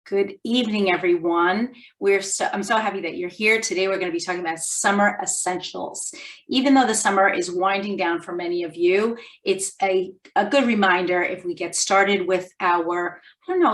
Good evening, everyone. I'm so happy that you're here. Today, we're going to be talking about summer essentials. Even though the summer is winding down for many of you, it's a good reminder if we get started with our,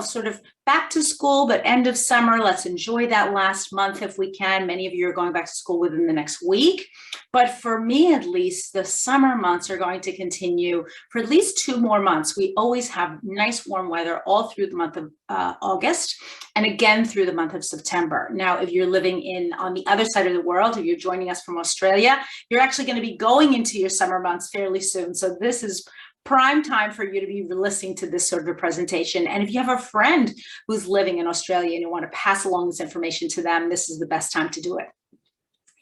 sort of back to school, but end of summer. Let's enjoy that last month if we can. Many of you are going back to school within the next week. But for me, at least, the summer months are going to continue for at least 2 more months. We always have nice warm weather all through the month of August and again through the month of September. Now, if you're living on the other side of the world, if you're joining us from Australia, you're actually going to be going into your summer months fairly soon. So this is prime time for you to be listening to this sort of a presentation. And if you have a friend who's living in Australia and you want to pass along this information to them, this is the best time to do it.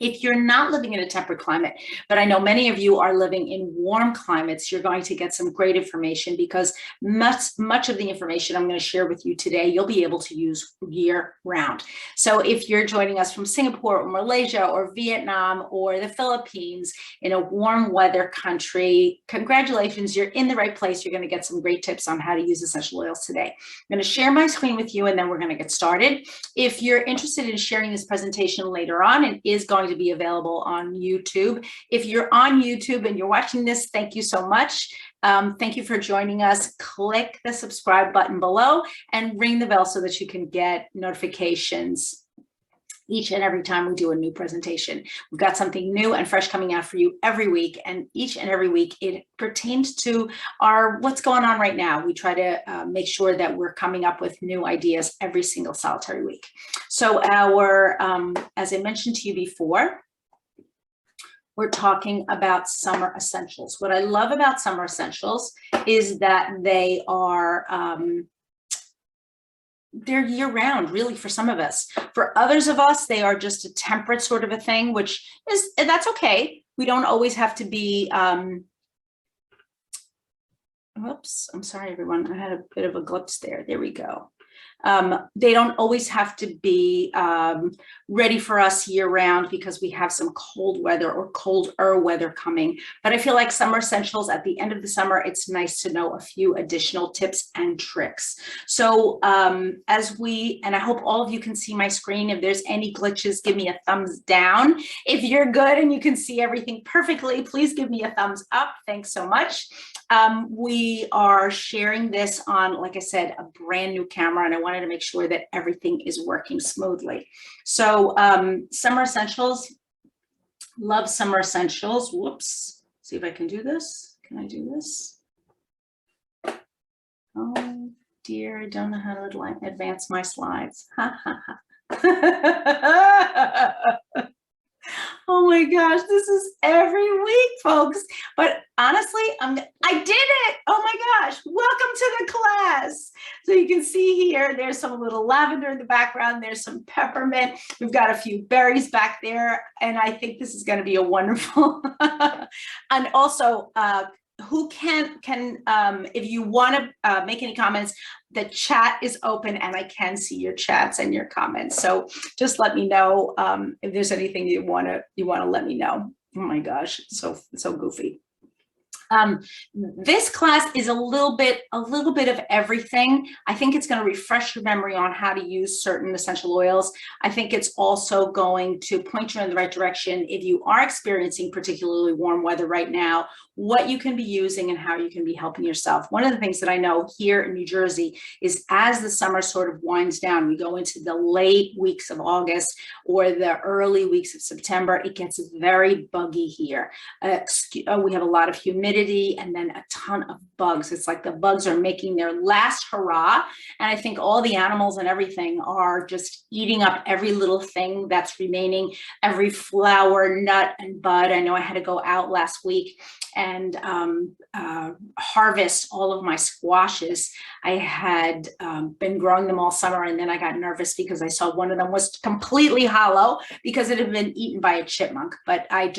If you're not living in a temperate climate, but I know many of you are living in warm climates, you're going to get some great information because much of the information I'm going to share with you today, you'll be able to use year round. So if you're joining us from Singapore or Malaysia or Vietnam or the Philippines in a warm weather country, congratulations, you're in the right place. You're going to get some great tips on how to use essential oils today. I'm going to share my screen with you and then we're going to get started. If you're interested in sharing this presentation later on, it is going to be available on YouTube. If you're on YouTube and you're watching this, thank you so much. Thank you for joining us. Click the subscribe button below and ring the bell so that you can get notifications each and every time we do a new presentation. We've got something new and fresh coming out for you every week, and each and every week it pertains to what's going on right now. We try to make sure that we're coming up with new ideas every single solitary week. So as I mentioned to you before, we're talking about summer essentials. What I love about summer essentials is that they are they're year-round, really, for some of us. For others of us, they are just a temperate sort of a thing, that's okay. We don't always have to be, whoops, I'm sorry, everyone. I had a bit of a glimpse there. There we go. They don't always have to be ready for us year-round because we have some cold weather or colder weather coming. But I feel like summer essentials, at the end of the summer, it's nice to know a few additional tips and tricks. So and I hope all of you can see my screen. If there's any glitches, give me a thumbs down. If you're good and you can see everything perfectly, please give me a thumbs up. Thanks so much. We are sharing this on, like I said, a brand new camera, and I wanted to make sure that everything is working smoothly. So summer essentials, love summer essentials. Whoops, see if I can do this. Can I do this? Oh dear, I don't know how to advance my slides. Ha ha ha. Oh my gosh, this is every week, folks. But honestly, I did it. Oh my gosh, welcome to the class. So you can see here, there's some little lavender in the background. There's some peppermint. We've got a few berries back there. And I think this is going to be a wonderful. And also, who can if you want to make any comments, the chat is open and I can see your chats and your comments. So just let me know if there's anything you want to let me know. Oh my gosh, so goofy. This class is a little bit of everything. I think it's going to refresh your memory on how to use certain essential oils. I think it's also going to point you in the right direction if you are experiencing particularly warm weather right now, what you can be using and how you can be helping yourself. One of the things that I know here in New Jersey is as the summer sort of winds down, we go into the late weeks of August or the early weeks of September, it gets very buggy here. We have a lot of humidity and then a ton of bugs. It's like the bugs are making their last hurrah. And I think all the animals and everything are just eating up every little thing that's remaining, every flower, nut, and bud. I know I had to go out last week and harvest all of my squashes. I had been growing them all summer, and then I got nervous because I saw one of them was completely hollow because it had been eaten by a chipmunk. But I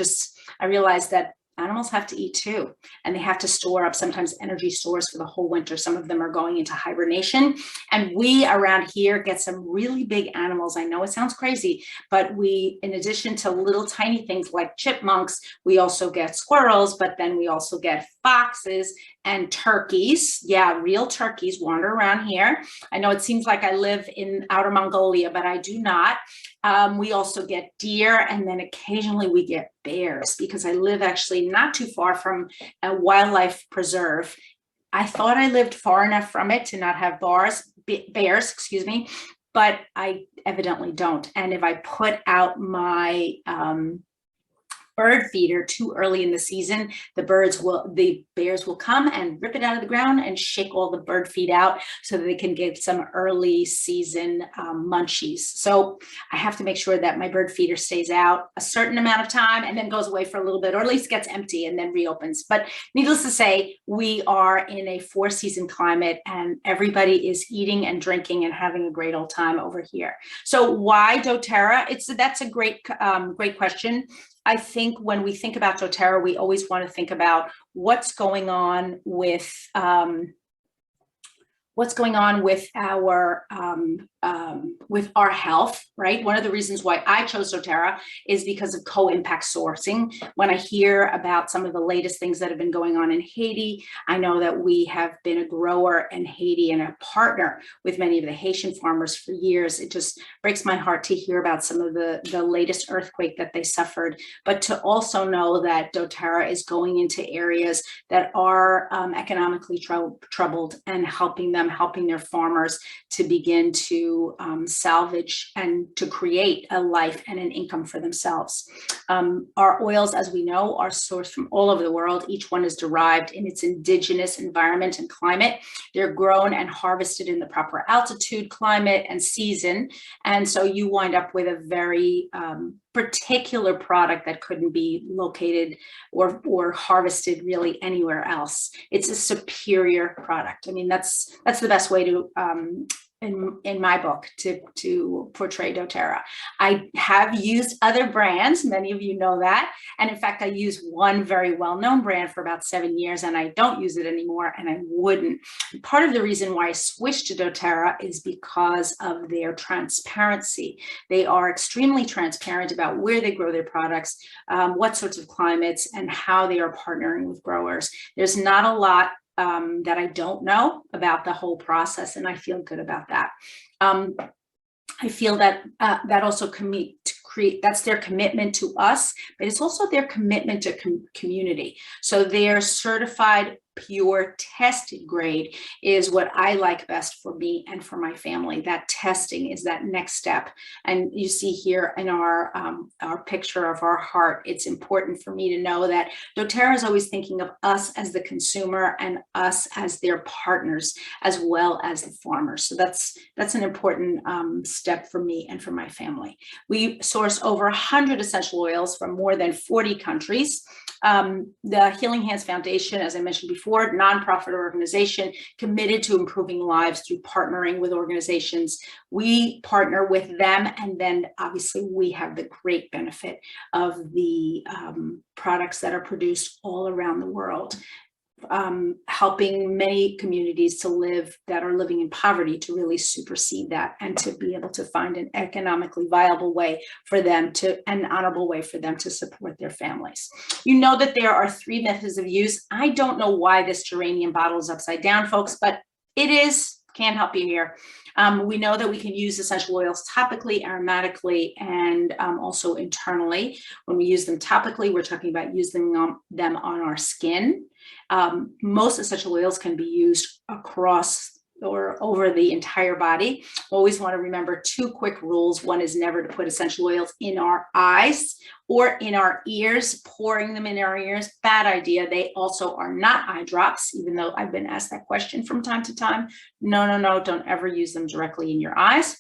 realized that animals have to eat too, and they have to store up sometimes energy stores for the whole winter. Some of them are going into hibernation, and we around here get some really big animals. I know it sounds crazy, but we, in addition to little tiny things like chipmunks, we also get squirrels, but then we also get foxes and turkeys. Yeah, real turkeys wander around here. I know it seems like I live in outer Mongolia, but I do not. We also get deer, and then occasionally we get bears, because I live actually not too far from a wildlife preserve. I thought I lived far enough from it to not have bears, excuse me, but I evidently don't. And if I put out my bird feeder too early in the season, the bears will come and rip it out of the ground and shake all the bird feed out so that they can get some early season munchies. So I have to make sure that my bird feeder stays out a certain amount of time and then goes away for a little bit, or at least gets empty and then reopens. But needless to say, we are in a 4-season climate, and everybody is eating and drinking and having a great old time over here. So why doTERRA? That's a great question. I think when we think about doTERRA, we always want to think about what's going on with our health, right? One of the reasons why I chose doTERRA is because of co-impact sourcing. When I hear about some of the latest things that have been going on in Haiti, I know that we have been a grower in Haiti and a partner with many of the Haitian farmers for years. It just breaks my heart to hear about some of the latest earthquake that they suffered, but to also know that doTERRA is going into areas that are economically troubled and helping their farmers to begin to salvage and to create a life and an income for themselves. Our oils, as we know, are sourced from all over the world. Each one is derived in its indigenous environment and climate. They're grown and harvested in the proper altitude, climate, and season. And so you wind up with a very particular product that couldn't be located or harvested really anywhere else. It's a superior product. I mean, that's the best way to in my book to portray doTERRA. I have used other brands, many of you know that, and in fact I used one very well-known brand for about 7 years, and I don't use it anymore, and I wouldn't. Part of the reason why I switched to doTERRA is because of their transparency. They are extremely transparent about where they grow their products, what sorts of climates, and how they are partnering with growers. There's not a lot that I don't know about the whole process, and I feel good about that. I feel that that also that's their commitment to us, but it's also their commitment to community. So their certified pure tested grade is what I like best for me and for my family. That testing is that next step. And you see here in our picture of our heart, it's important for me to know that doTERRA is always thinking of us as the consumer and us as their partners, as well as the farmers. So that's an important step for me and for my family. We source over 100 essential oils from more than 40 countries. The Healing Hands Foundation, as I mentioned before, nonprofit organization committed to improving lives through partnering with organizations. We partner with them, and then obviously we have the great benefit of the products that are produced all around the world. Helping many communities that are living in poverty to really supersede that, and to be able to find an economically viable way for them an honorable way for them to support their families. You know that there are 3 methods of use. I don't know why this geranium bottle is upside down, folks, but it is. Can't help you here. We know that we can use essential oils topically, aromatically, and also internally. When we use them topically, we're talking about using them on our skin. Most essential oils can be used across or over the entire body. Always want to remember 2 quick rules. One is never to put essential oils in our eyes or in our ears, pouring them in our ears. Bad idea. They also are not eye drops, even though I've been asked that question from time to time. No, don't ever use them directly in your eyes.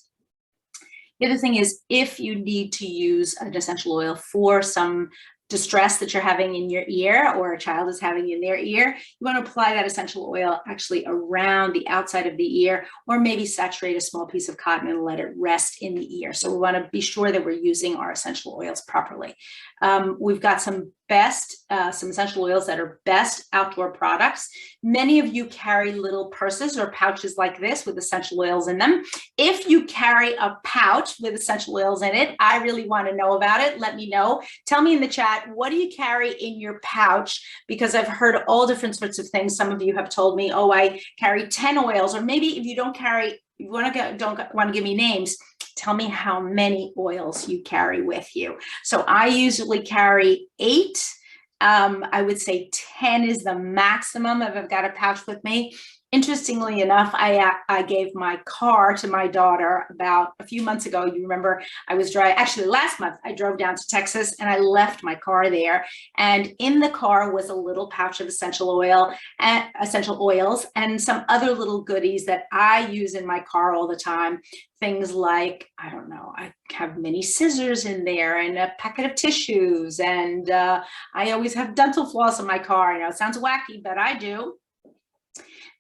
The other thing is, if you need to use an essential oil for some distress that you're having in your ear, or a child is having in their ear, you want to apply that essential oil actually around the outside of the ear, or maybe saturate a small piece of cotton and let it rest in the ear. So we want to be sure that we're using our essential oils properly. We've got some best, some essential oils that are best outdoor products. Many of you carry little purses or pouches like this with essential oils in them. If you carry a pouch with essential oils in it, I really want to know about it. Let me know. Tell me in the chat, what do you carry in your pouch? Because I've heard all different sorts of things. Some of you have told me, oh, I carry 10 oils, or maybe if you don't carry, you don't want to give me names, tell me how many oils you carry with you. So I usually carry 8. I would say 10 is the maximum if I've got a pouch with me. Interestingly enough, I gave my car to my daughter about a few months ago. You remember I was driving, actually last month, I drove down to Texas and I left my car there. And in the car was a little pouch of essential oils and some other little goodies that I use in my car all the time. Things like, I don't know, I have mini scissors in there and a packet of tissues. And I always have dental floss in my car. I know it sounds wacky, but I do.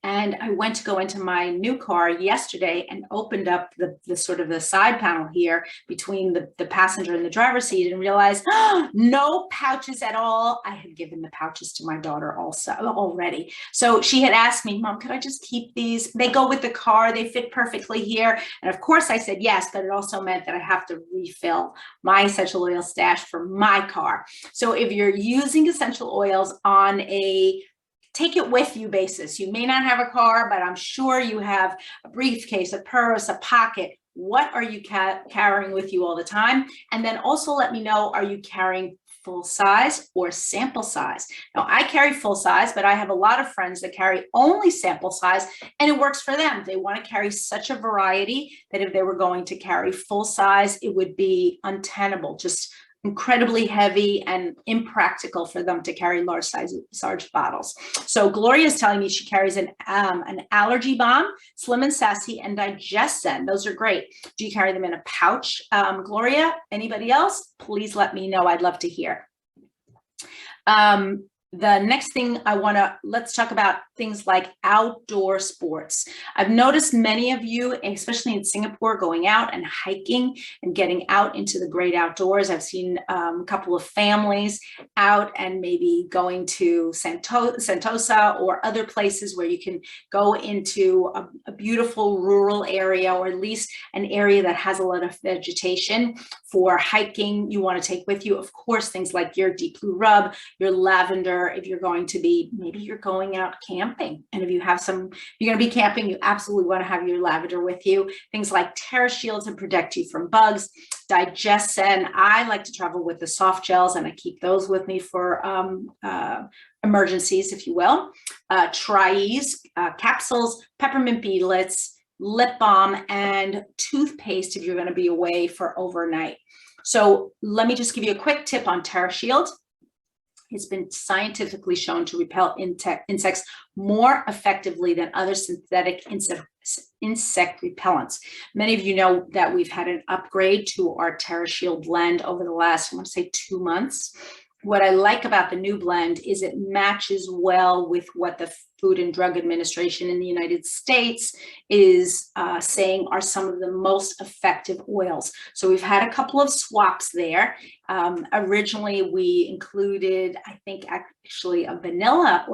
And I went to go into my new car yesterday and opened up the sort of the side panel here between the passenger and the driver's seat and realized, oh, no pouches at all. I had given the pouches to my daughter also already. So she had asked me, Mom, could I just keep these? They go with the car. They fit perfectly here. And of course I said yes, but it also meant that I have to refill my essential oil stash for my car. So if you're using essential oils on a take it with you basis. You may not have a car, but I'm sure you have a briefcase, a purse, a pocket. What are you carrying with you all the time? And then also let me know, are you carrying full size or sample size? Now I carry full size, but I have a lot of friends that carry only sample size and it works for them. They want to carry such a variety that if they were going to carry full size, it would be untenable, just incredibly heavy and impractical for them to carry large bottles. So Gloria is telling me she carries an allergy balm, Slim and Sassy, and Digestin. Those are great. Do you carry them in a pouch? Gloria, anybody else? Please let me know. I'd love to hear. The next thing let's talk about things like outdoor sports. I've noticed many of you, especially in Singapore, going out and hiking and getting out into the great outdoors. I've seen a couple of families out and maybe going to Sentosa or other places where you can go into a beautiful rural area, or at least an area that has a lot of vegetation for hiking. You want to take with you, of course, things like your deep blue rub, your lavender. If you're going to be, maybe you're going out camping, and if you have you're going to be camping, you absolutely want to have your lavender with you. Things like TerraShield to protect you from bugs, Digestin. I like to travel with the soft gels, and I keep those with me for emergencies, if you will. Triese, capsules, peppermint beadlets, lip balm, and toothpaste if you're going to be away for overnight. So let me just give you a quick tip on TerraShield. It's been scientifically shown to repel insects more effectively than other synthetic insect repellents. Many of you know that we've had an upgrade to our TerraShield blend over the last, I want to say, 2 months. What I like about the new blend is it matches well with what the Food and Drug Administration in the United States is saying are some of the most effective oils. So we've had a couple of swaps there. Originally, we included, I think, actually a vanilla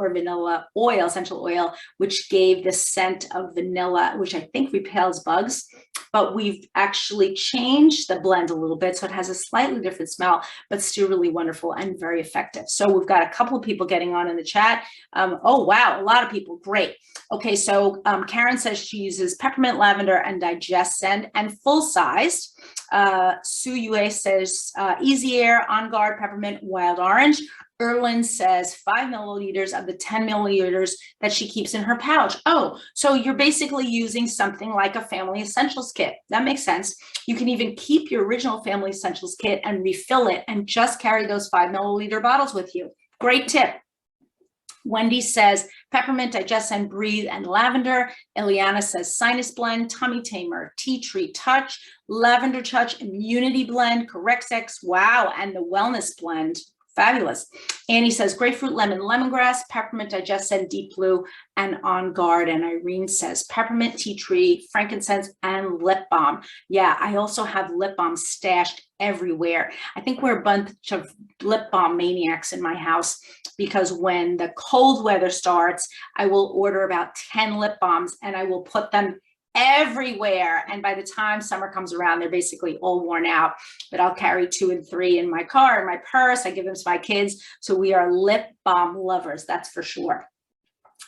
oil, essential oil, which gave the scent of vanilla, which I think repels bugs. But we've actually changed the blend a little bit, so it has a slightly different smell, but still really wonderful and very effective. So we've got a couple of people getting on in the chat. Oh, wow, a lot of people. Great. Okay, so Karen says she uses peppermint, lavender, and Digestin, and full-sized. Sue Yue says Easy Air, On Guard, peppermint, wild orange. Erlyn says 5 milliliters of the 10 milliliters that she keeps in her pouch. Oh, so you're basically using something like a family essentials kit. That makes sense. You can even keep your original family essentials kit and refill it and just carry those 5 milliliter bottles with you. Great tip. Wendy says peppermint, Digestin, breathe, and lavender. Eliana says sinus blend, tummy tamer, tea tree touch, lavender touch, immunity blend, Corexex. Wow, and the wellness blend. Fabulous. Annie says grapefruit, lemon, lemongrass, peppermint, digestion, deep blue, and on guard. And Irene says peppermint, tea tree, frankincense, and lip balm. Yeah, I also have lip balm stashed everywhere. I think we're a bunch of lip balm maniacs in my house, because when the cold weather starts, I will order about 10 lip balms and I will put them everywhere. And by the time summer comes around, they're basically all worn out, but I'll carry 2 and 3 in my car, in my purse. I give them to my kids. So we are lip balm lovers, that's for sure.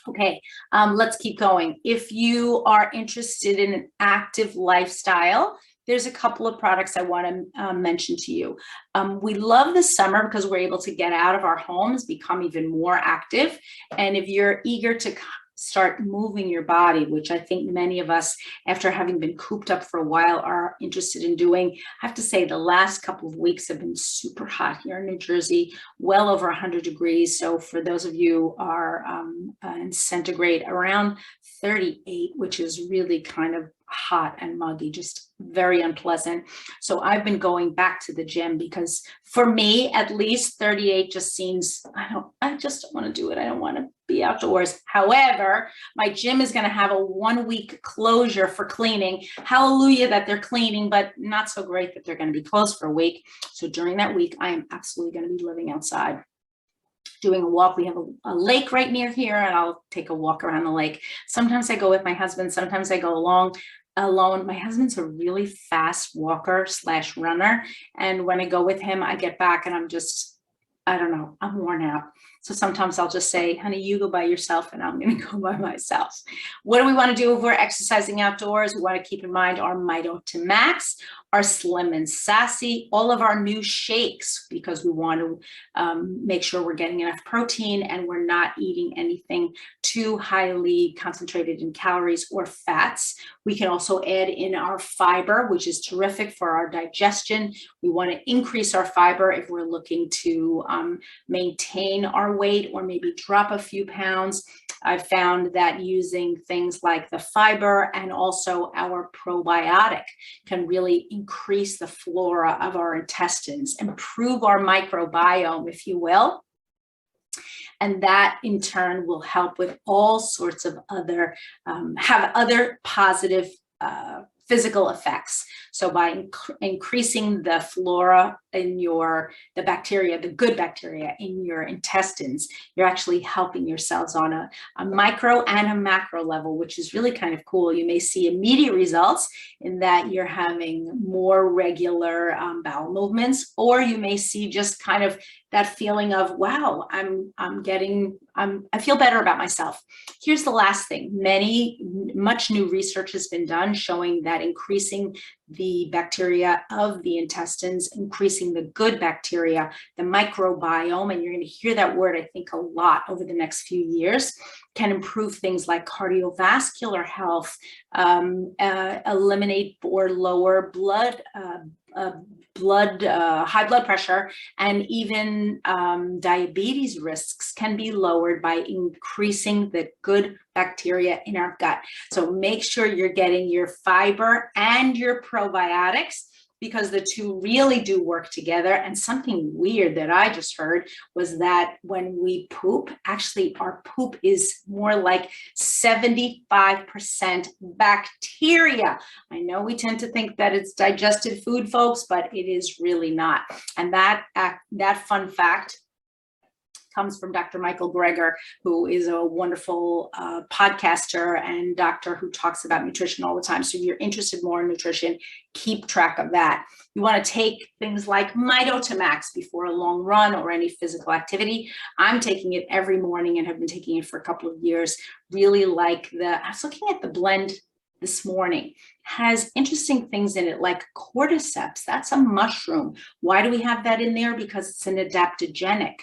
Okay, let's keep going. If you are interested in an active lifestyle, there's a couple of products I want to mention to you. We love the summer because we're able to get out of our homes, become even more active. And if you're eager to start moving your body, which I think many of us, after having been cooped up for a while, are interested in doing. I have to say the last couple of weeks have been super hot here in New Jersey, well over 100 degrees. So for those of you who are in centigrade, around 38, which is really kind of hot and muggy, just very unpleasant. So I've been going back to the gym because for me, at least 38 just seems, I just don't want to do it. I don't want to be outdoors. However, my gym is going to have a 1-week closure for cleaning. Hallelujah that they're cleaning, but not so great that they're going to be closed for a week. So during that week, I am absolutely going to be living outside, doing a walk. We have a lake right near here, and I'll take a walk around the lake. Sometimes I go with my husband. Sometimes I go alone. My husband's a really fast walker / runner. And when I go with him, I get back and I'm just, I don't know, I'm worn out. So sometimes I'll just say, honey, you go by yourself and I'm going to go by myself. What do we want to do if we're exercising outdoors? We want to keep in mind our Mito to Max, our Slim and Sassy, all of our new shakes, because we want to make sure we're getting enough protein and we're not eating anything too highly concentrated in calories or fats. We can also add in our fiber, which is terrific for our digestion. We want to increase our fiber if we're looking to maintain our weight or maybe drop a few pounds. I've found that using things like the fiber and also our probiotic can really increase the flora of our intestines, improve our microbiome, if you will. And that in turn will help with all sorts of other, have other positive physical effects. So by increasing the flora in the bacteria, the good bacteria in your intestines, you're actually helping yourselves on a micro and a macro level, which is really kind of cool. You may see immediate results in that you're having more regular bowel movements, or you may see just kind of that feeling of, wow, I feel better about myself. Here's the last thing. Much new research has been done showing that increasing the bacteria of the intestines, increasing the good bacteria, the microbiome, and you're going to hear that word, I think, a lot over the next few years, can improve things like cardiovascular health, eliminate or lower high blood pressure, and even diabetes risks can be lowered by increasing the good bacteria in our gut. So make sure you're getting your fiber and your probiotics, because the two really do work together. And something weird that I just heard was that when we poop, actually our poop is more like 75% bacteria. I know we tend to think that it's digested food, folks, but it is really not. And that fun fact comes from Dr. Michael Greger, who is a wonderful podcaster and doctor who talks about nutrition all the time. So if you're interested more in nutrition, keep track of that. You want to take things like Mito to Max before a long run or any physical activity. I'm taking it every morning and have been taking it for a couple of years. Really like I was looking at the blend this morning, has interesting things in it like cordyceps. That's a mushroom. Why do we have that in there? Because it's an adaptogenic.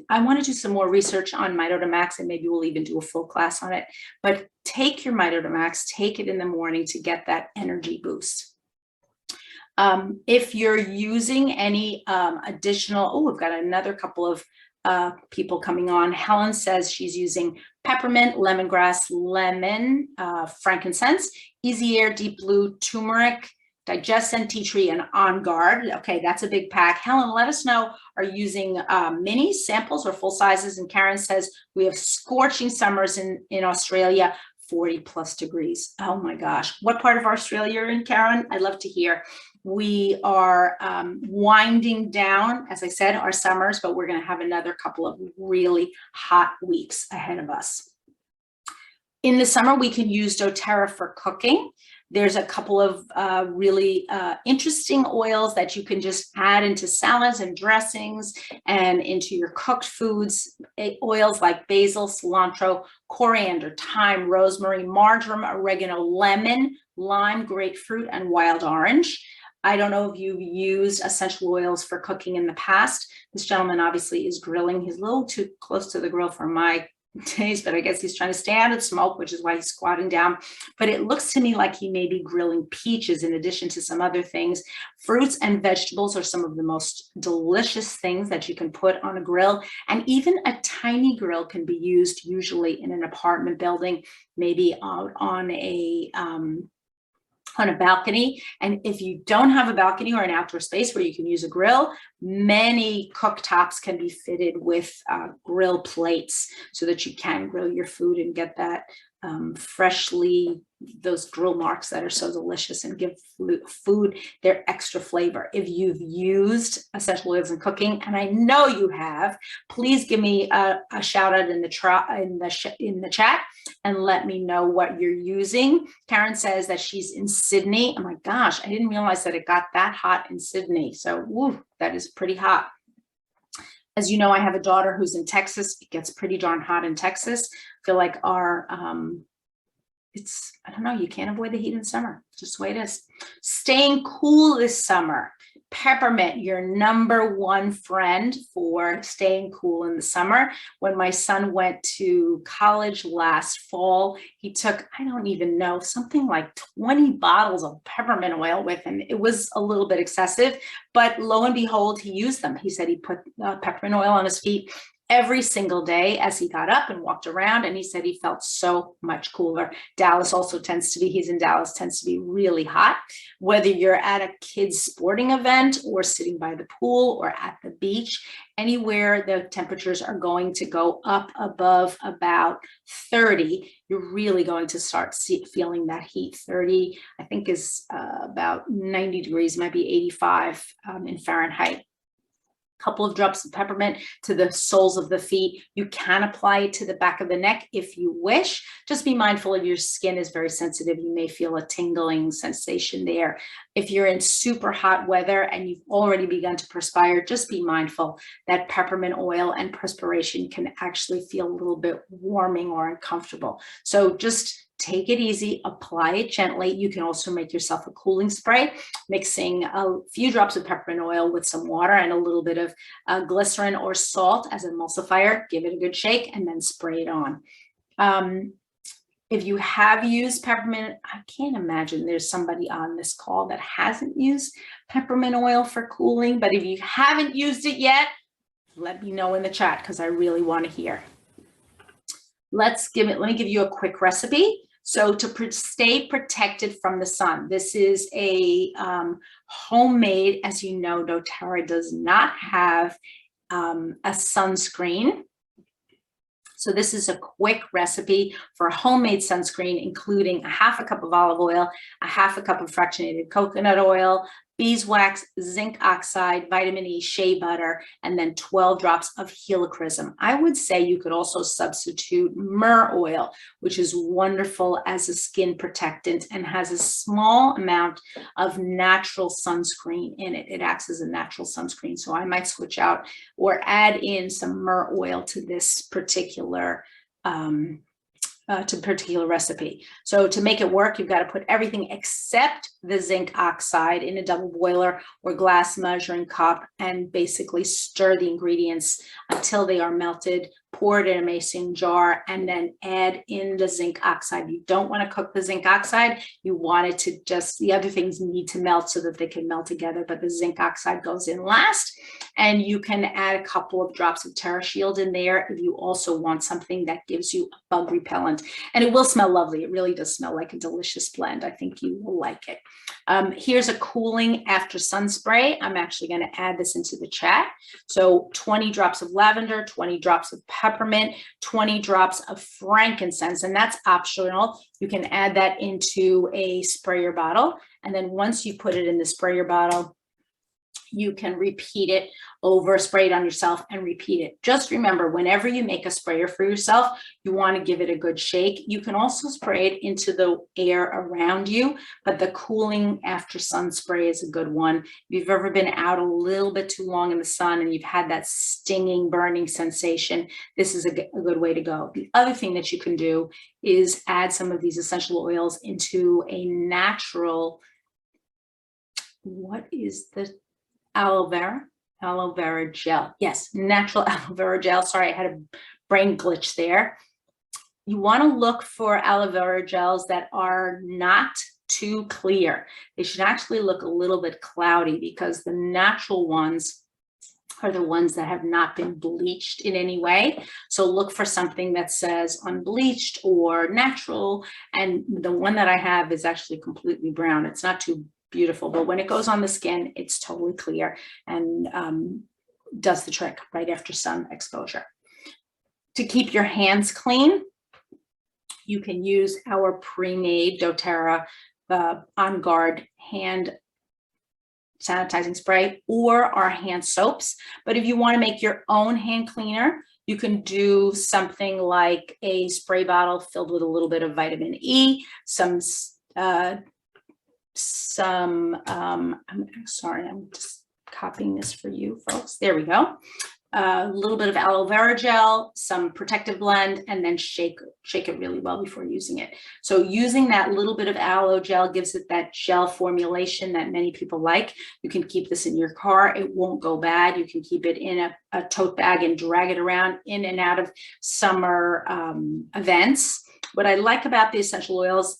I want to do some more research on Mito to Max, and maybe we'll even do a full class on it. But take your Mito to Max, take it in the morning to get that energy boost. If you're using any additional, we've got another couple of people coming on. Helen says she's using peppermint, lemongrass, lemon, frankincense, easy air, deep blue, turmeric, Digest and Tea Tree and On Guard. Okay, that's a big pack. Helen, let us know, are you using mini samples or full sizes? And Karen says, we have scorching summers in Australia, 40+ degrees. Oh my gosh. What part of Australia you're in, Karen? I'd love to hear. We are winding down, as I said, our summers, but we're going to have another couple of really hot weeks ahead of us. In the summer, we can use doTERRA for cooking. There's a couple of really interesting oils that you can just add into salads and dressings and into your cooked foods. Oils like basil, cilantro, coriander, thyme, rosemary, marjoram, oregano, lemon, lime, grapefruit, and wild orange. I don't know if you've used essential oils for cooking in the past. This gentleman obviously is grilling. He's a little too close to the grill for my taste, but I guess he's trying to stay out of smoke, which is why he's squatting down. But it looks to me like he may be grilling peaches in addition to some other things. Fruits and vegetables are some of the most delicious things that you can put on a grill. And even a tiny grill can be used usually in an apartment building, maybe out on a balcony. And if you don't have a balcony or an outdoor space where you can use a grill, many cooktops can be fitted with grill plates so that you can grill your food and get that those grill marks that are so delicious and give food their extra flavor. If you've used essential oils in cooking, and I know you have, please give me a shout out in the chat and let me know what you're using. Karen says that she's in Sydney. Oh my gosh, I didn't realize that it got that hot in Sydney. So woo, that is pretty hot. As you know, I have a daughter who's in Texas. It gets pretty darn hot in Texas. I feel like our, I don't know, you can't avoid the heat in summer. Just the way it is. Staying cool this summer. Peppermint, your #1 friend for staying cool in the summer. When my son went to college last fall, he took, I don't even know, something like 20 bottles of peppermint oil with him. It was a little bit excessive, but lo and behold, he used them. He said he put peppermint oil on his feet every single day as he got up and walked around, and he said he felt so much cooler. Dallas also he's in Dallas, tends to be really hot. Whether you're at a kid's sporting event or sitting by the pool or at the beach, anywhere the temperatures are going to go up above about 30, you're really going to start feeling that heat. 30, I think, is about 90 degrees, might be 85 in Fahrenheit. Couple of drops of peppermint to the soles of the feet. You can apply it to the back of the neck if you wish. Just be mindful if your skin is very sensitive. You may feel a tingling sensation there. If you're in super hot weather and you've already begun to perspire, just be mindful that peppermint oil and perspiration can actually feel a little bit warming or uncomfortable. So just take it easy, apply it gently. You can also make yourself a cooling spray, mixing a few drops of peppermint oil with some water and a little bit of glycerin or salt as an emulsifier. Give it a good shake and then spray it on. If you have used peppermint, I can't imagine there's somebody on this call that hasn't used peppermint oil for cooling, but if you haven't used it yet, let me know in the chat because I really want to hear. Let me give you a quick recipe. So to stay protected from the sun, this is a homemade, as you know, doTERRA does not have a sunscreen. So this is a quick recipe for a homemade sunscreen, including a ½ cup of olive oil, a ½ cup of fractionated coconut oil, beeswax, zinc oxide, vitamin E, shea butter, and then 12 drops of helichrysum. I would say you could also substitute myrrh oil, which is wonderful as a skin protectant and has a small amount of natural sunscreen in it. It acts as a natural sunscreen. So I might switch out or add in some myrrh oil to this particular recipe. So to make it work, you've got to put everything except the zinc oxide in a double boiler or glass measuring cup and basically stir the ingredients until they are melted pour it in a mason jar, and then add in the zinc oxide. You don't want to cook the zinc oxide. You want it to just, the other things need to melt so that they can melt together, but the zinc oxide goes in last. And you can add a couple of drops of Terra Shield in there if you also want something that gives you a bug repellent. And it will smell lovely. It really does smell like a delicious blend. I think you will like it. Here's a cooling after sun spray. I'm actually going to add this into the chat. So 20 drops of lavender, 20 drops of peppermint, 20 drops of frankincense, and that's optional. You can add that into a sprayer bottle. And then once you put it in the sprayer bottle, you can repeat it over, spray it on yourself and repeat it. Just remember, whenever you make a sprayer for yourself, you want to give it a good shake. You can also spray it into the air around you, but the cooling after sun spray is a good one. If you've ever been out a little bit too long in the sun and you've had that stinging, burning sensation, this is a good way to go. The other thing that you can do is add some of these essential oils into a natural, what is the aloe vera gel. Yes, natural aloe vera gel. Sorry, I had a brain glitch there. You want to look for aloe vera gels that are not too clear. They should actually look a little bit cloudy, because the natural ones are the ones that have not been bleached in any way. So look for something that says unbleached or natural. And the one that I have is actually completely brown. It's not too beautiful, but when it goes on the skin, it's totally clear and does the trick right after sun exposure. To keep your hands clean, you can use our pre-made doTERRA On Guard hand sanitizing spray or our hand soaps. But if you want to make your own hand cleaner, you can do something like a spray bottle filled with a little bit of vitamin E, I'm sorry, I'm just copying this for you folks. There we go. A little bit of aloe vera gel, some protective blend, and then shake it really well before using it. So using that little bit of aloe gel gives it that gel formulation that many people like. You can keep this in your car. It won't go bad. You can keep it in a tote bag and drag it around in and out of summer events. What I like about the essential oils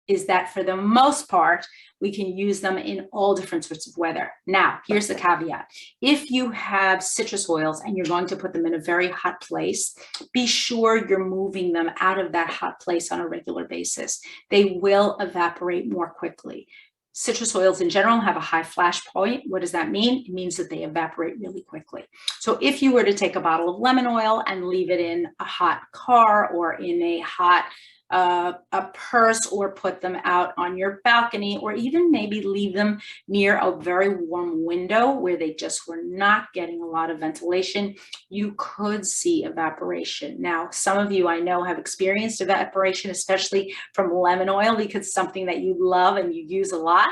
is that for the most part, we can use them in all different sorts of weather. Now, here's the caveat. If you have citrus oils and you're going to put them in a very hot place, be sure you're moving them out of that hot place on a regular basis. They will evaporate more quickly. Citrus oils in general have a high flash point. What does that mean? It means that they evaporate really quickly. So if you were to take a bottle of lemon oil and leave it in a hot car or in a hot a purse, or put them out on your balcony, or even maybe leave them near a very warm window where they just were not getting a lot of ventilation, you could see evaporation. Now, some of you I know have experienced evaporation, especially from lemon oil, because it's something that you love and you use a lot.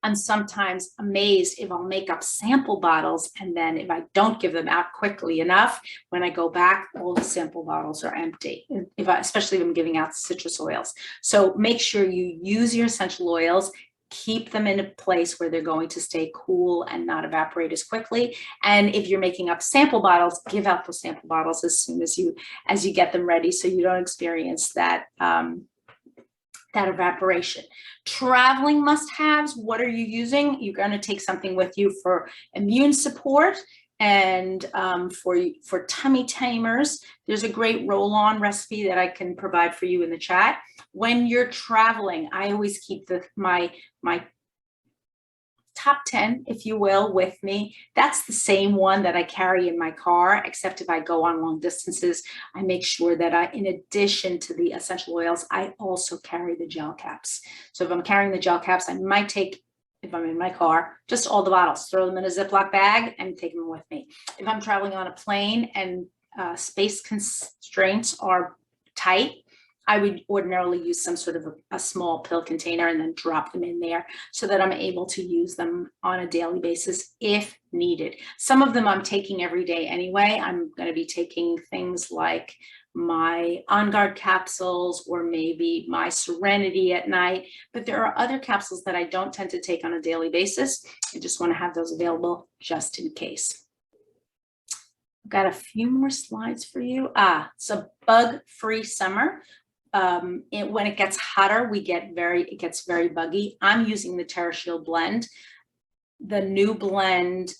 I'm sometimes amazed if I'll make up sample bottles, and then if I don't give them out quickly enough, when I go back, all the sample bottles are empty, especially if I'm giving out citrus oils. So make sure you use your essential oils, keep them in a place where they're going to stay cool and not evaporate as quickly. And if you're making up sample bottles, give out those sample bottles as soon as you get them ready, so you don't experience that that evaporation. Traveling must-haves, what are you using? You're going to take something with you for immune support and for tummy tamers. There's a great roll-on recipe that I can provide for you in the chat. When you're traveling, I always keep my top 10, if you will, with me. That's the same one that I carry in my car, except if I go on long distances, I make sure that in addition to the essential oils, I also carry the gel caps. So if I'm carrying the gel caps, I might take, if I'm in my car, just all the bottles, throw them in a Ziploc bag and take them with me. If I'm traveling on a plane and space constraints are tight, I would ordinarily use some sort of a small pill container and then drop them in there so that I'm able to use them on a daily basis if needed. Some of them I'm taking every day anyway. I'm going to be taking things like my On Guard capsules or maybe my Serenity at night, but there are other capsules that I don't tend to take on a daily basis. I just want to have those available just in case. I've got a few more slides for you. It's a bug-free summer. When it gets hotter, it gets very buggy. I'm using the TerraShield blend. The new blend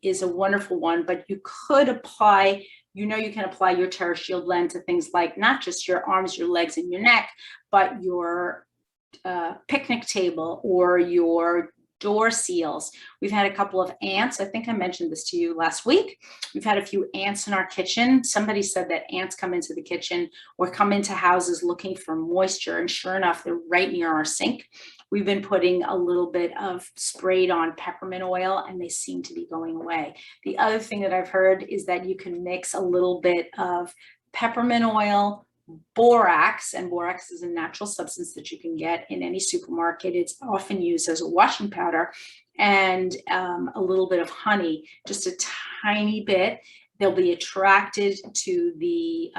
is a wonderful one, but you could apply, you can apply your TerraShield blend to things like not just your arms, your legs, and your neck, but your picnic table or your door seals. We've had a couple of ants. I think I mentioned this to you last week. We've had a few ants in our kitchen. Somebody said that ants come into the kitchen or come into houses looking for moisture, and sure enough, they're right near our sink. We've been putting a little bit of sprayed on peppermint oil, and they seem to be going away. The other thing that I've heard is that you can mix a little bit of peppermint oil, borax, and borax is a natural substance that you can get in any supermarket. It's often used as a washing powder, and a little bit of honey, just a tiny bit. They'll be attracted to the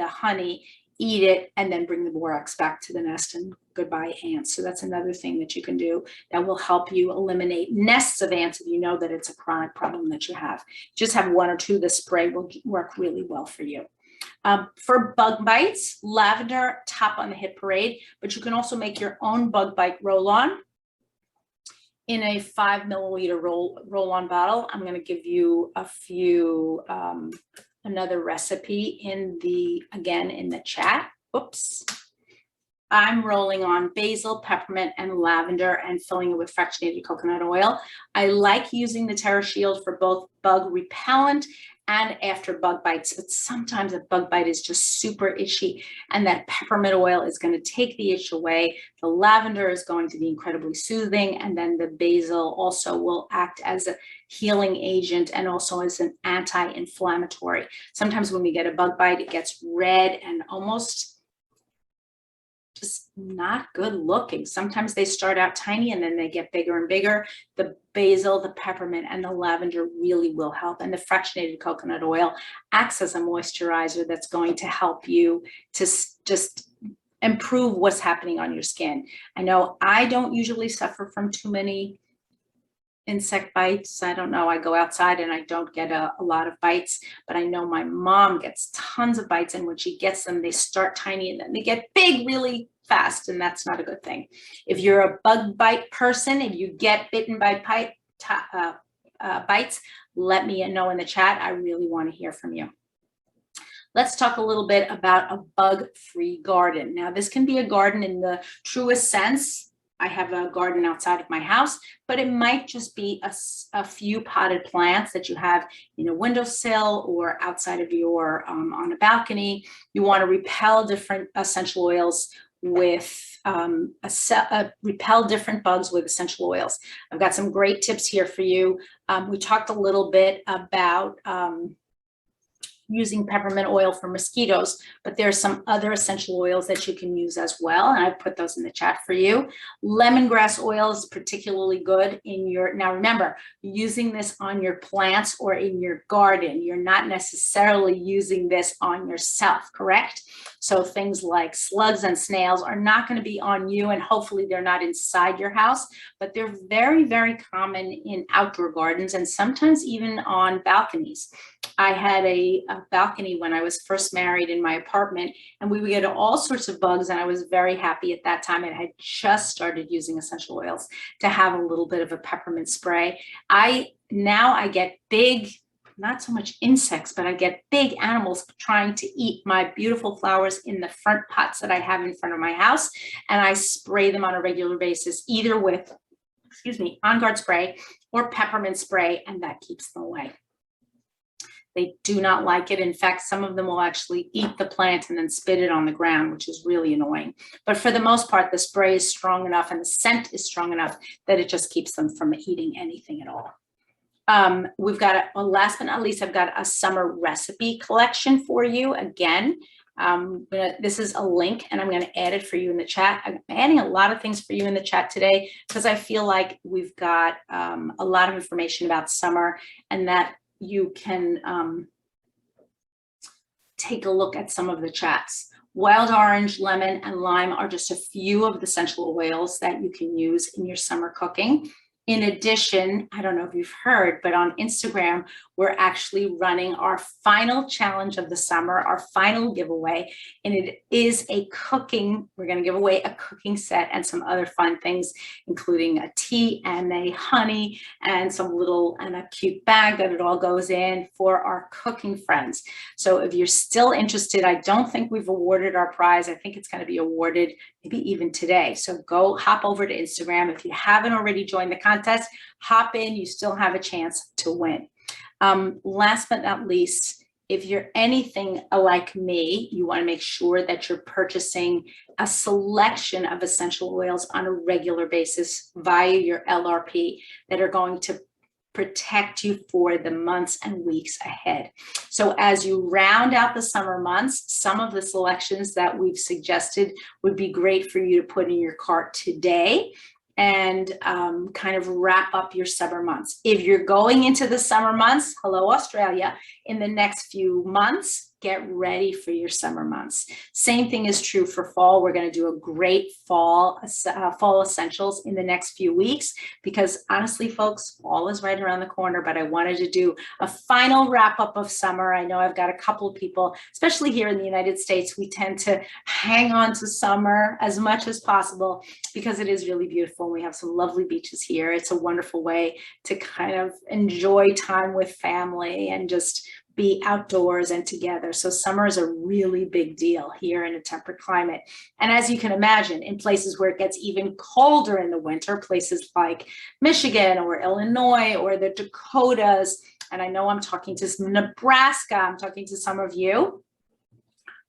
honey, eat it, and then bring the borax back to the nest, and goodbye ants. So that's another thing that you can do that will help you eliminate nests of ants if you know that it's a chronic problem that you have. Just have one or two. The spray will work really well for you. For bug bites, lavender, top on the hit parade, but you can also make your own bug bite roll-on in a 5 milliliter roll-on bottle. I'm going to give you a few, another recipe in the chat. Oops. I'm rolling on basil, peppermint, and lavender and filling it with fractionated coconut oil. I like using the TerraShield for both bug repellent and after bug bites, but sometimes a bug bite is just super itchy, and that peppermint oil is going to take the itch away. The lavender is going to be incredibly soothing, and then the basil also will act as a healing agent and also as an anti-inflammatory. Sometimes when we get a bug bite, it gets red and almost just not good looking. Sometimes they start out tiny and then they get bigger and bigger. The basil, the peppermint, and the lavender really will help. And the fractionated coconut oil acts as a moisturizer that's going to help you to just improve what's happening on your skin. I know I don't usually suffer from too many insect bites. I don't know. I go outside and I don't get a lot of bites, but I know my mom gets tons of bites, and when she gets them, they start tiny and then they get big really fast, and that's not a good thing. If you're a bug bite person, if you get bitten by bites, let me know in the chat. I really want to hear from you. Let's talk a little bit about a bug-free garden. Now, this can be a garden in the truest sense. I have a garden outside of my house, but it might just be a few potted plants that you have in a windowsill or outside of your, on a balcony. You want to repel different essential oils with, repel different bugs with essential oils. I've got some great tips here for you. We talked a little bit about using peppermint oil for mosquitoes, but there's some other essential oils that you can use as well, and I put those in the chat for you. Lemongrass oil is particularly good in your, now remember, using this on your plants or in your garden. You're not necessarily using this on yourself, correct? So things like slugs and snails are not going to be on you, and hopefully they're not inside your house, but they're very, very common in outdoor gardens and sometimes even on balconies. I had a balcony when I was first married in my apartment, and we would get all sorts of bugs, and I was very happy at that time. And I had just started using essential oils to have a little bit of a peppermint spray. Now I get big, not so much insects, but I get big animals trying to eat my beautiful flowers in the front pots that I have in front of my house, and I spray them on a regular basis, either with, On Guard spray or peppermint spray, and that keeps them away. They do not like it. In fact, some of them will actually eat the plant and then spit it on the ground, which is really annoying. But for the most part, the spray is strong enough and the scent is strong enough that it just keeps them from eating anything at all. We've got, last but not least, I've got a summer recipe collection for you. Again, this is a link, and I'm going to add it for you in the chat. I'm adding a lot of things for you in the chat today because I feel like we've got a lot of information about summer, and that you can take a look at some of the chats. Wild orange, lemon, and lime are just a few of the essential oils that you can use in your summer cooking. In addition, I don't know if you've heard, but on Instagram, we're actually running our final challenge of the summer, our final giveaway, and it is a cooking, we're going to give away a cooking set and some other fun things, including a tea and a honey and and a cute bag that it all goes in for our cooking friends. So if you're still interested, I don't think we've awarded our prize. I think it's going to be awarded maybe even today. So go hop over to Instagram. If you haven't already joined the contest, hop in, you still have a chance to win. Last but not least, if you're anything like me, you want to make sure that you're purchasing a selection of essential oils on a regular basis via your LRP that are going to protect you for the months and weeks ahead. So as you round out the summer months, some of the selections that we've suggested would be great for you to put in your cart today and kind of wrap up your summer months. If you're going into the summer months, hello Australia, in the next few months, get ready for your summer months. Same thing is true for fall. We're going to do a great fall essentials in the next few weeks because honestly, folks, fall is right around the corner, but I wanted to do a final wrap up of summer. I know I've got a couple of people, especially here in the United States, we tend to hang on to summer as much as possible because it is really beautiful. We have some lovely beaches here. It's a wonderful way to kind of enjoy time with family and just be outdoors and together. So summer is a really big deal here in a temperate climate. And as you can imagine, in places where it gets even colder in the winter, places like Michigan or Illinois or the Dakotas, and I know I'm talking to some Nebraska, I'm talking to some of you,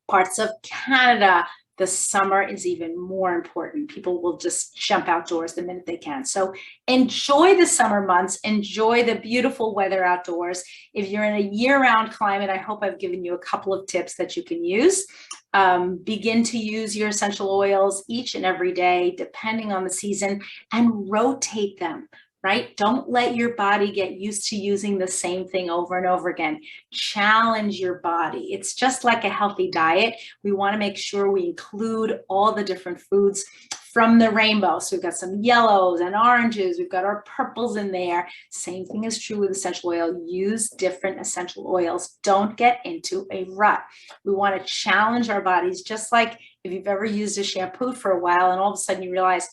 parts of Canada, the summer is even more important. People will just jump outdoors the minute they can. So enjoy the summer months, enjoy the beautiful weather outdoors. If you're in a year-round climate, I hope I've given you a couple of tips that you can use. Begin to use your essential oils each and every day, depending on the season, and rotate them. Right? Don't let your body get used to using the same thing over and over again. Challenge your body. It's just like a healthy diet. We want to make sure we include all the different foods from the rainbow. So we've got some yellows and oranges. We've got our purples in there. Same thing is true with essential oil. Use different essential oils. Don't get into a rut. We want to challenge our bodies, just like if you've ever used a shampoo for a while and all of a sudden you realize,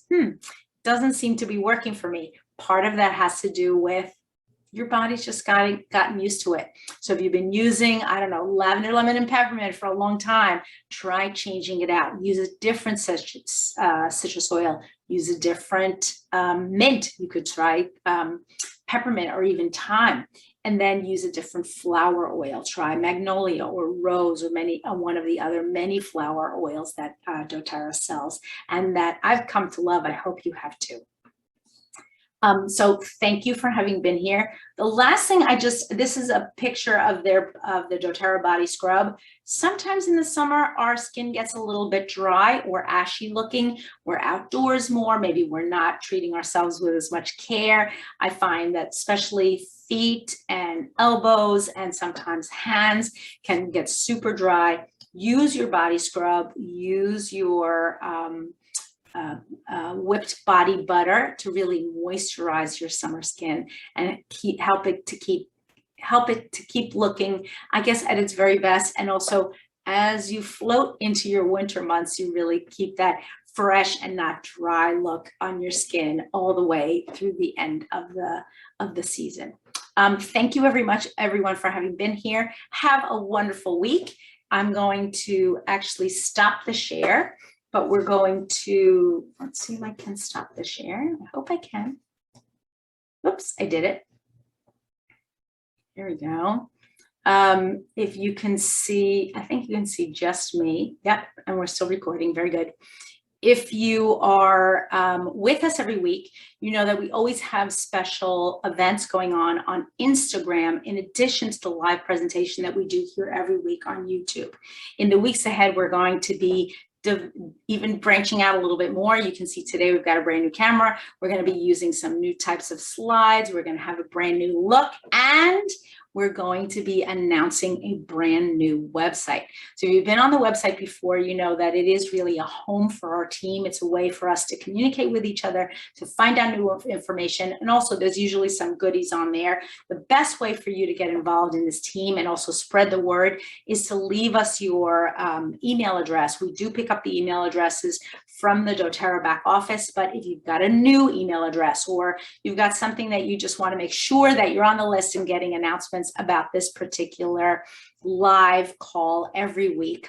doesn't seem to be working for me. Part of that has to do with your body's just gotten used to it. So if you've been using, I don't know, lavender, lemon, and peppermint for a long time, try changing it out. Use a different citrus oil. Use a different mint. You could try peppermint or even thyme. And then use a different flower oil. Try magnolia or rose or one of the other many flower oils that doTERRA sells and that I've come to love. I hope you have too. So thank you for having been here. The last thing this is a picture of the doTERRA body scrub. Sometimes in the summer, our skin gets a little bit dry or ashy looking. We're outdoors more. Maybe we're not treating ourselves with as much care. I find that especially feet and elbows and sometimes hands can get super dry. Use your body scrub, use your whipped body butter to really moisturize your summer skin and help it to keep looking, I guess, at its very best. And also, as you float into your winter months, you really keep that fresh and not dry look on your skin all the way through the end of the season. Thank you very much, everyone, for having been here. Have a wonderful week. I'm going to actually stop the share. But we're going to, let's see if I can stop the share. I hope I can. Oops, I did it. There we go. If you can see, I think you can see just me. Yep, and we're still recording, very good. If you are with us every week, you know that we always have special events going on Instagram, in addition to the live presentation that we do here every week on YouTube. In the weeks ahead, we're going to be even branching out a little bit more. You can see today we've got a brand new camera. We're going to be using some new types of slides. We're going to have a brand new look, and we're going to be announcing a brand new website. So if you've been on the website before, you know that it is really a home for our team. It's a way for us to communicate with each other, to find out new information. And also there's usually some goodies on there. The best way for you to get involved in this team and also spread the word is to leave us your email address. We do pick up the email addresses from the doTERRA back office, but if you've got a new email address or you've got something that you just want to make sure that you're on the list and getting announcements about this particular live call every week,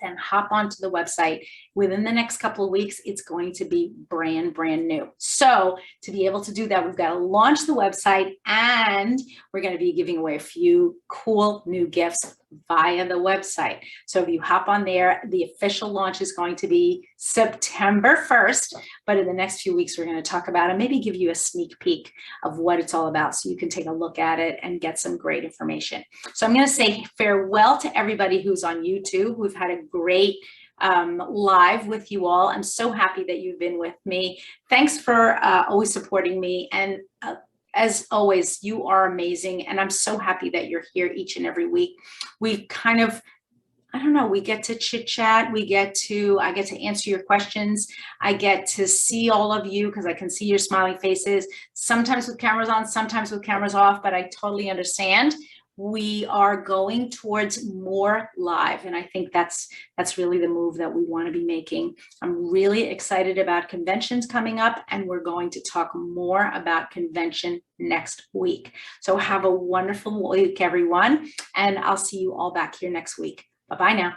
then hop onto the website. Within the next couple of weeks, it's going to be brand new. So to be able to do that, we've got to launch the website, and we're going to be giving away a few cool new gifts via the website. So if you hop on there, the official launch is going to be September 1st, but in the next few weeks, we're going to talk about it, maybe give you a sneak peek of what it's all about so you can take a look at it and get some great information. So I'm going to say farewell to everybody who's on YouTube. We've had a great live with you all. I'm so happy that you've been with me. Thanks for always supporting me. And as always, you are amazing. And I'm so happy that you're here each and every week. We kind of, I don't know, we get to chit chat. I get to answer your questions. I get to see all of you because I can see your smiling faces, sometimes with cameras on, sometimes with cameras off, but I totally understand. We are going towards more live, and I think that's really the move that we want to be making. I'm really excited about conventions coming up, and we're going to talk more about convention next week. So have a wonderful week, everyone, and I'll see you all back here next week. Bye-bye now.